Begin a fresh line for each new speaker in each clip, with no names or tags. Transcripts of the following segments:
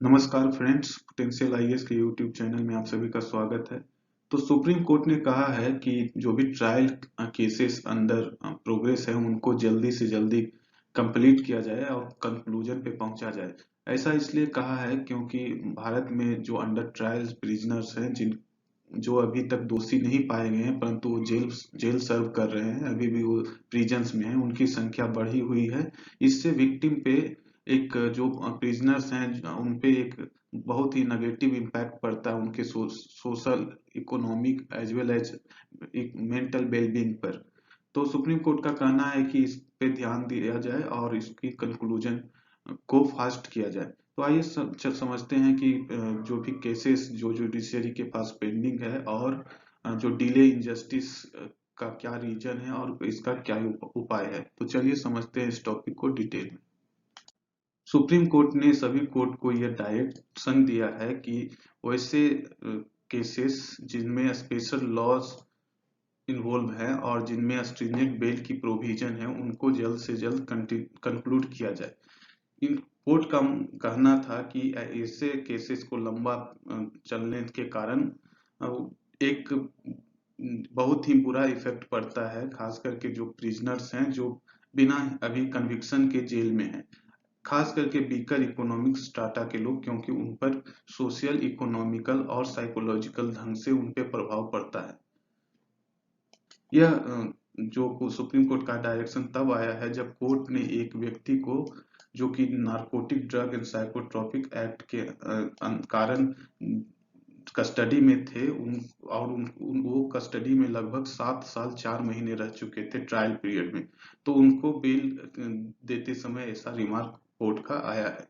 नमस्कार friends, potential IAS के YouTube channel में आप सभी का स्वागत है। तो सुप्रीम कोर्ट ने कहा है कि जो भी ट्रायल केसेस अंडर प्रोग्रेस है उनको जल्दी से जल्दी कंप्लीट किया जाए और कंक्लूजन पे पहुंचा जाए। ऐसा इसलिए कहा है क्योंकि भारत में जो अंडर ट्रायल प्रिजनर्स हैं जिन जो अभी तक दोषी नहीं पाए गए हैं परंतु वो जेल जेल सर्व कर रहे हैं, अभी भी वो प्रिजन्स में हैं, उनकी संख्या बढ़ी हुई है। इससे विक्टिम पे एक जो प्रिजनर्स हैं उन पे एक बहुत ही नेगेटिव इम्पैक्ट पड़ता है उनके social, economic as well as एक मेंटल वेलबींग पर। तो सुप्रीम कोर्ट का कहना है कि इस पे ध्यान दिया जाए और इसकी कंक्लूजन को फास्ट किया जाए। तो आइए समझते हैं कि जो भी केसेस जो जुडिशरी के पास पेंडिंग है और जो डिले इनजस्टिस का क्या रीजन है और इसका क्या उपाय है। तो चलिए समझते हैं इस टॉपिक को डिटेल में। सुप्रीम कोर्ट ने सभी कोर्ट को यह डायरेक्शन दिया है कि वैसे केसेस जिनमें स्पेशल लॉज इन्वॉल्व है और जिनमें स्ट्रिंजेंट बेल की प्रोविजन है उनको जल्द से जल्द कंक्लूड किया जाए। इन कोर्ट का कहना था कि ऐसे केसेस को लंबा चलने के कारण एक बहुत ही बुरा इफेक्ट पड़ता है, खास करके जो प्रिजनर्स हैं जो बिना अभी कन्विक्शन के जेल में हैं, खास करके वीकर इकोनॉमिक स्ट्राटा के लोग, क्योंकि उन पर सोशल, इकोनॉमिकल और साइकोलॉजिकल ढंग से उन पे प्रभाव पड़ता है। यह जो सुप्रीम कोर्ट का डायरेक्शन तब आया है जब कोर्ट ने एक व्यक्ति को जो कि narcotic drug and psychotropic act के कारण कस्टडी में थे वो कस्टडी में लगभग 7 साल 4 महीने रह चुके थे ट्रायल पीरियड में। तो उनको बेल देते समय ऐसा रिमार्क कोर्ट का आया है।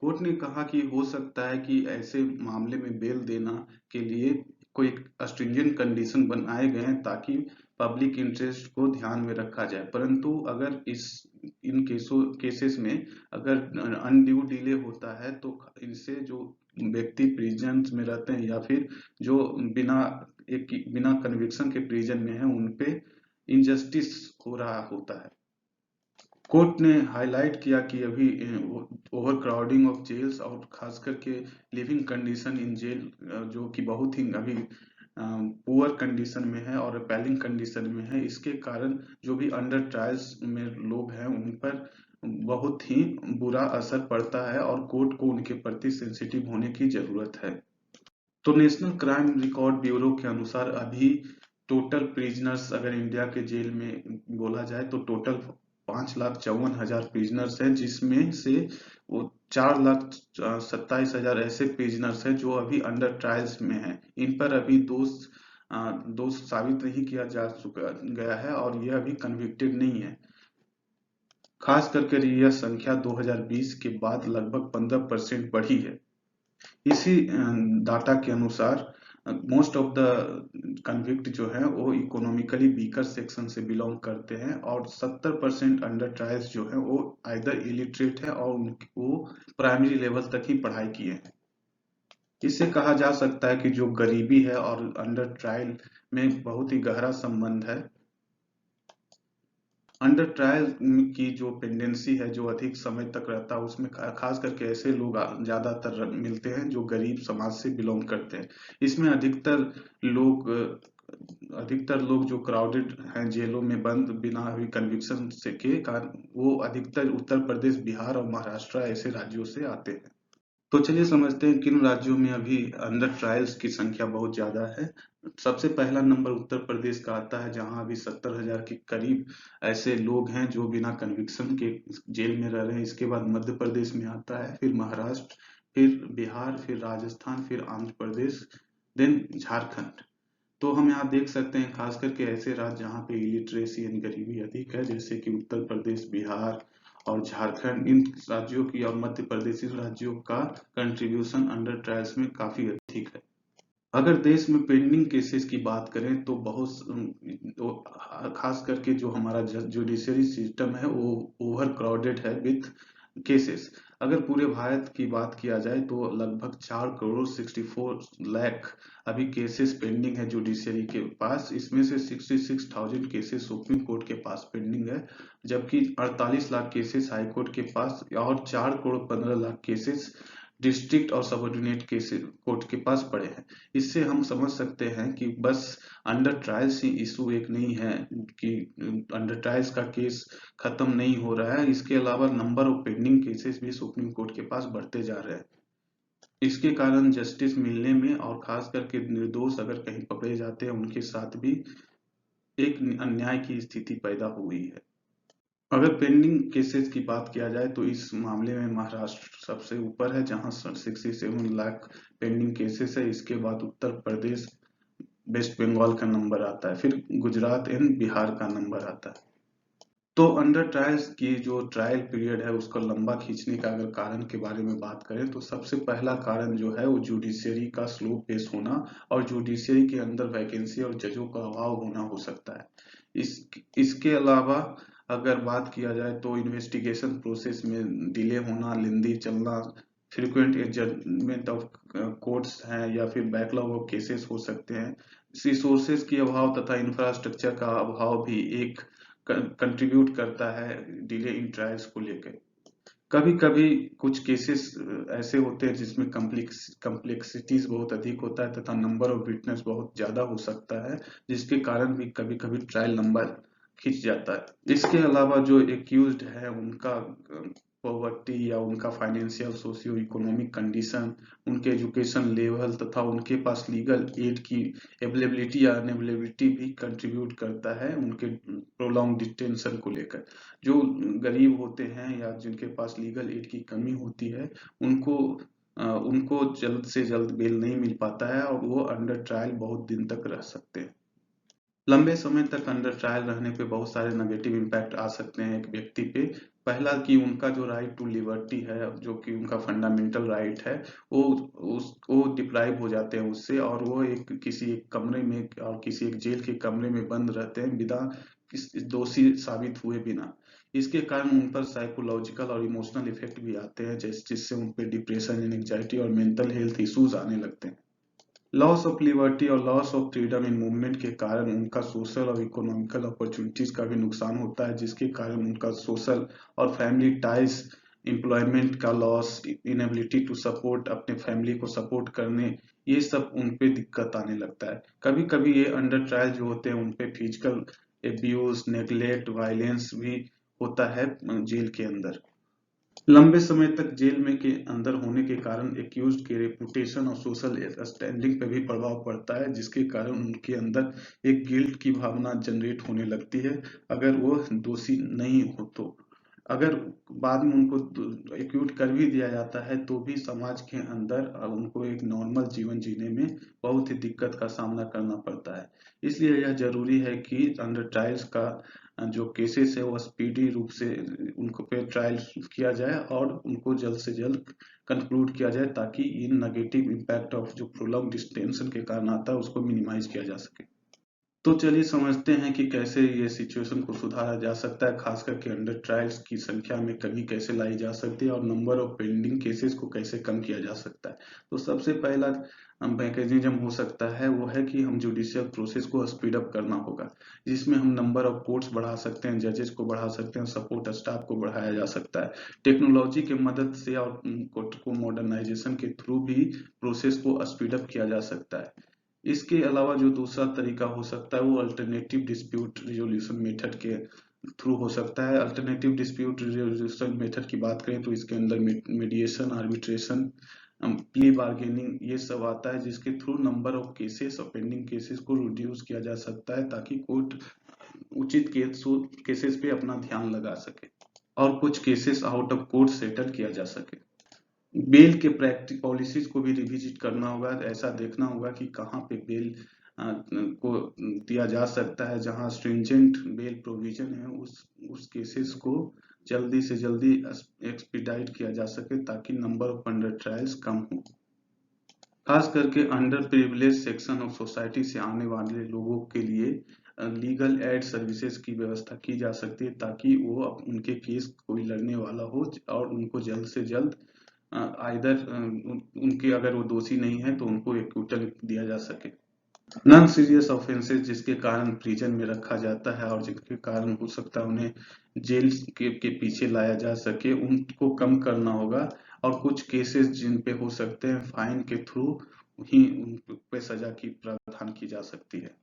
कोर्ट ने कहा कि हो सकता है कि ऐसे मामले में बेल देना के लिए कोई स्ट्रिंजेंट कंडीशन बनाए गए हैं ताकि पब्लिक इंटरेस्ट को ध्यान में रखा जाए, परंतु अगर इन केसेस में अगर अनड्यू डिले होता है तो इनसे जो व्यक्ति प्रिजन में रहते हैं या फिर जो बिना कन्विक्शन के प्रिजन में है उन पे इनजस्टिस हो रहा होता है। कोर्ट ने हाईलाइट किया कि अभी ओवर क्राउडिंग ऑफ जेल्स और खास करके लिविंग कंडीशन इन जेल जो कि बहुत ही अभी पुअर कंडीशन में है और अपैलिंग कंडीशन में है, इसके कारण जो भी अंडर ट्रायल्स में लोग हैं उन पर बहुत ही बुरा असर पड़ता है और कोर्ट को उनके प्रति सेंसिटिव होने की जरूरत है। तो नेशनल क्राइम रिकॉर्ड ब्यूरो के अनुसार अभी टोटल प्रिजनर्स अगर इंडिया के जेल में बोला जाए तो टोटल 5,54,000 प्रिजनर्स हैं, जिसमें से वो 4,27,000 ऐसे प्रिजनर्स हैं जो अभी अंडर ट्रायल्स में हैं। इन पर अभी दोष साबित नहीं किया जा चुका गया है और यह अभी कन्विक्टेड नहीं है। खास करके यह संख्या 2020 के बाद लगभग 15% बढ़ी है। इसी डाटा के अनुसार मोस्ट ऑफ द कन्विक्ट जो है वो इकोनॉमिकली वीकर सेक्शन से बिलोंग करते हैं और 70% अंडर ट्रायल्स जो है वो आइदर इलिटरेट है और वो प्राइमरी लेवल तक ही पढ़ाई किए हैं। इससे कहा जा सकता है कि जो गरीबी है और अंडर ट्रायल में बहुत ही गहरा संबंध है। अंडर ट्रायल की जो पेंडेंसी है जो अधिक समय तक रहता है उसमें खास करके ऐसे लोग ज्यादातर मिलते हैं जो गरीब समाज से बिलोंग करते हैं। इसमें अधिकतर लोग जो क्राउडेड हैं जेलों में बंद बिना अभी कन्विक्शन से के कारण वो अधिकतर उत्तर प्रदेश, बिहार और महाराष्ट्र ऐसे राज्यों से आते हैं। तो चलिए समझते हैं किन राज्यों में अभी अंडर ट्रायल्स की संख्या बहुत ज्यादा है। सबसे पहला नंबर उत्तर प्रदेश का आता है जहां अभी 70,000 के करीब ऐसे लोग हैं जो बिना कन्विक्शन के जेल में रह रहे हैं। इसके बाद मध्य प्रदेश में आता है, फिर महाराष्ट्र, फिर बिहार, फिर राजस्थान, फिर आंध्र प्रदेश, देन झारखंड। तो हम यहाँ देख सकते हैं खास करके ऐसे राज्य जहाँ पे इलिटरेसी यानी गरीबी अधिक है, जैसे कि उत्तर प्रदेश, बिहार और झारखंड, इन राज्यों की और मध्य प्रदेश, इन राज्यों का कंट्रीब्यूशन अंडर ट्रायल्स में काफी अधिक है। अगर देश में पेंडिंग केसेस की बात करें तो खास करके जो हमारा जुडिशरी सिस्टम है वो ओवर क्राउडेड है विथ केसेस। अगर पूरे भारत की बात किया जाए तो लगभग 4,64,00,000 अभी केसेस पेंडिंग है जुडिशरी के पास। इसमें से 66,000 केसेस सुप्रीम कोर्ट के पास पेंडिंग है, जबकि 48 लाख केसेस हाई कोर्ट के पास और 4,15,00,000 केसेस डिस्ट्रिक्ट और सबऑर्डिनेट केस कोर्ट के पास पड़े हैं। इससे हम समझ सकते हैं कि बस अंडर ट्रायल्स ही इशू एक नहीं है कि अंडर ट्रायल्स का केस खत्म नहीं हो रहा है, इसके अलावा नंबर ऑफ पेंडिंग केसेस भी सुप्रीम कोर्ट के पास बढ़ते जा रहे हैं। इसके कारण जस्टिस मिलने में और खास करके निर्दोष अगर कहीं पकड़े जाते हैं उनके साथ भी एक अन्याय की स्थिति पैदा हुई है। अगर पेंडिंग केसेस की बात किया जाए तो इस मामले में महाराष्ट्र सबसे ऊपर है जहां 67 लाख पेंडिंग केसेस है। इसके बाद उत्तर प्रदेश, वेस्ट बंगाल का नंबर आता है, फिर गुजरात एंड बिहार का नंबर आता है। तो अंडर ट्रायल्स की जो ट्रायल पीरियड है उसको लंबा खींचने का अगर कारण के बारे में बात करें तो सबसे पहला कारण जो है वो जुडिशियरी का स्लो पेस होना और जुडिशियरी के अंदर वैकेंसी और जजों का अभाव होना हो सकता है। इसके अलावा अगर बात किया जाए तो इन्वेस्टिगेशन प्रोसेस में डिले होना, लेंदी चलना, फ्रीक्वेंट एडजर्नमेंट ऑफ कोर्ट्स हैं या फिर बैकलॉग ऑफ केसेस हो सकते हैं। रिसोर्सेज की अभाव तथा इंफ्रास्ट्रक्चर का अभाव भी एक कंट्रीब्यूट करता है डिले इन ट्रायल्स को लेकर। कभी कभी कुछ केसेस ऐसे होते हैं जिसमें कम्प्लेक्सिटीज बहुत अधिक होता है तथा नंबर ऑफ विटनेस बहुत ज्यादा हो सकता है, जिसके कारण भी कभी कभी ट्रायल लंबा खिंच जाता है। इसके अलावा जो एक्यूज्ड है उनका पॉवर्टी या उनका फाइनेंशियल सोशियो इकोनॉमिक कंडीशन, उनके एजुकेशन लेवल तथा उनके पास लीगल एड की अवेलेबिलिटी या अनअवेलेबिलिटी भी कंट्रीब्यूट करता है उनके प्रोलॉन्ग डिटेंशन को लेकर। जो गरीब होते हैं या जिनके पास लीगल एड की कमी होती है उनको जल्द से जल्द बेल नहीं मिल पाता है और वो अंडर ट्रायल बहुत दिन तक रह सकते हैं। लंबे समय तक अंडर ट्रायल रहने पे बहुत सारे नेगेटिव इम्पैक्ट आ सकते हैं एक व्यक्ति पे। पहला कि उनका जो राइट टू लिबर्टी है, जो कि उनका फंडामेंटल राइट है, वो डिप्राइव हो जाते हैं उससे और वो किसी एक कमरे में और किसी एक जेल के कमरे में बंद रहते हैं बिना दोषी साबित हुए बिना। इसके कारण उन पर साइकोलॉजिकल और इमोशनल इफेक्ट भी आते हैं जिससे उन पर डिप्रेशन, एंजाइटी और मेंटल हेल्थ इश्यूज आने लगते हैं। लॉस ऑफ लिबर्टी और loss of freedom in movement के कारण उनका सोशल और इकोनॉमिकल अपॉर्चुनिटीज का भी नुकसान होता है, जिसके कारण उनका सोशल और फैमिली टाइज, एम्प्लॉयमेंट का लॉस, इनएबिलिटी टू सपोर्ट, अपने फैमिली को सपोर्ट करने, ये सब उन पे दिक्कत आने लगता है। कभी कभी ये अंडर ट्रायल जो होते हैं उन पे फिजिकल एब्यूज, नेग्लेक्ट, वायलेंस भी होता है जेल के अंदर। लंबे समय तक जेल में के अंदर होने के कारण एक्यूज्ड के रेपुटेशन और सोशल स्टैंडिंग पे भी प्रभाव पड़ता है, जिसके कारण उनके अंदर एक गिल्ट की भावना जनरेट होने लगती है अगर वो दोषी नहीं हो तो। अगर बाद में उनको एक्यूट कर भी दिया जाता है तो भी समाज के अंदर उनको एक नॉर्मल जीवन जीने में बहुत ही दिक्कत का सामना करना पड़ता है। इसलिए यह जरूरी है कि अंडर ट्रायल्स का जो केसेस है वो स्पीडी रूप से उनको पे ट्रायल किया जाए और उनको जल्द से जल्द कंक्लूड किया जाए ताकि इन नेगेटिव इम्पैक्ट ऑफ जो प्रोलॉन्ग डिटेंशन के कारण आता है उसको मिनिमाइज किया जा सके। तो चलिए समझते हैं कि कैसे ये सिचुएशन को सुधारा जा सकता है, खास करके अंडर ट्रायल्स की संख्या में कमी कैसे लाई जा सकती है और नंबर ऑफ पेंडिंग केसेस को कैसे कम किया जा सकता है। तो सबसे पहला मैकेनिज्म हो सकता है वो है कि हम जुडिशियल प्रोसेस को स्पीड अप करना होगा, जिसमें हम नंबर ऑफ कोर्ट्स बढ़ा सकते हैं, जजेस को बढ़ा सकते हैं, सपोर्ट स्टाफ को बढ़ाया जा सकता है। टेक्नोलॉजी की मदद से और कोर्ट को मॉडर्नाइजेशन के थ्रू भी प्रोसेस को स्पीड अप किया जा सकता है। इसके अलावा जो दूसरा तरीका हो सकता है वो अल्टरनेटिव डिस्प्यूट रिजोल्यूशन मेथड के थ्रू हो सकता है। अल्टरनेटिव डिस्प्यूट रिजोल्यूशन मेथड की बात करें तो इसके अंदर मीडिएशन, आर्बिट्रेशन, प्ली बार्गेनिंग ये सब आता है, जिसके थ्रू नंबर ऑफ केसेस और पेंडिंग केसेस को रिड्यूस किया जा सकता है ताकि कोर्ट उचित केसेस पे अपना ध्यान लगा सके और कुछ cases out of court settle किया जा सके। बेल के प्रैक्टिस पॉलिसीज को भी रिविजिट करना होगा, ऐसा देखना होगा कि कहाँ पे बेल को दिया जा सकता है, जहाँ स्ट्रिंजेंट बेल प्रोविजन है उस केसेस को जल्दी से जल्दी एक्सपीडाइट किया जा सके ताकि नंबर ऑफ अंडर ट्रायल्स कम हो। खास करके under privilege section of society से आने वाले लोगों के लिए लीगल एड सर्विसेज की व्यवस्था की जा सकती है ताकि वो उनके केस कोई लड़ने वाला हो और उनको जल्द से जल्द आइदर उनके अगर वो दोषी नहीं है तो उनको एक्विटल दिया जा सके। नॉन सीरियस ऑफेंसेस जिसके कारण प्रिजन में रखा जाता है और जिनके कारण हो सकता है उन्हें जेल के पीछे लाया जा सके, उनको कम करना होगा और कुछ केसेस जिन पे हो सकते हैं फाइन के थ्रू ही उन पे सजा की प्रावधान की जा सकती है।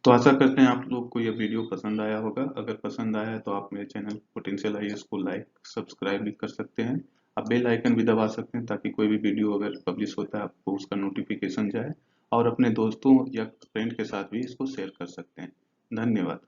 तो आशा करते हैं आप लोग को यह वीडियो पसंद आया होगा। अगर पसंद आया है तो आप मेरे चैनल पोटेंशियल आईएएस को लाइक सब्सक्राइब भी कर सकते हैं। आप बेल आइकन भी दबा सकते हैं ताकि कोई भी वीडियो अगर पब्लिश होता है आपको उसका नोटिफिकेशन जाए, और अपने दोस्तों या फ्रेंड के साथ भी इसको शेयर कर सकते हैं। धन्यवाद।